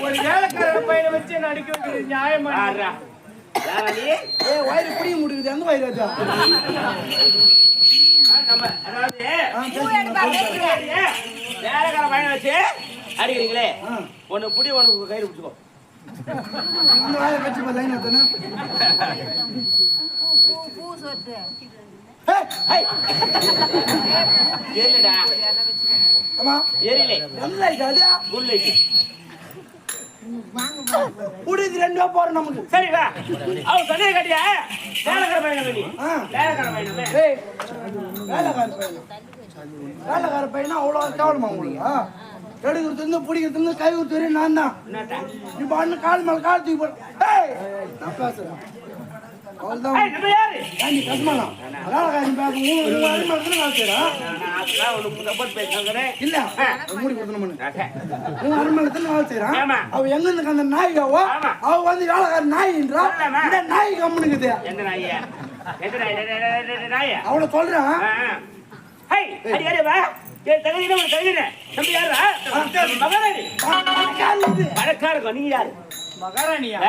ஒரு வேலைக்கார பையனை வச்சு நடிக்க வைக்கிறது நியாயமா? வயிறு புடிய முடியுது அந்த வயிறு வேலைக்கார பையனை வச்சு அடிக்கிறீங்களே, ஒன்னு புடி ஒன்னு கையில் பிடிச்சுக்கோ. எரிலடா எரியிலே புடிது ரெண்டு போறோம் நமக்கு. சரிடா அவன் சொன்னே கட்டியா வேலைக்கார பையனை வேண்டி வேலைக்கார பையனை வேலைக்கார பையனா அவ்வளவு கேவலமா உங்களுக்கு? எடுக்கிறது பிடிக்கிறது கை ஊத்து நான் தான். இப்ப அண்ணன் கால் மேல கால் தூக்கி போட நான் பேசுறேன். அவளை சொல்றான் நீ யாரு? மகாராணியா?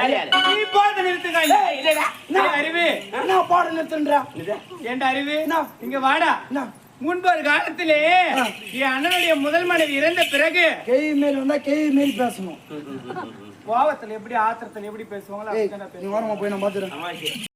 நீ போட நிறுத்துங்க. அறிவு நான் போட நிறுத்துன்றா என் அறிவு இங்க வாடா. முன்பொரு காலத்திலே என் அண்ணனுடைய முதல் மனைவி இறந்த பிறகு கேள்வி மேல் வந்தா கேள்வி மேல் பேசணும். கோவத்துல எப்படி ஆத்திரத்துல எப்படி பேசுவாங்களோ நீ வரமா போய் நான் பாத்துறேன்.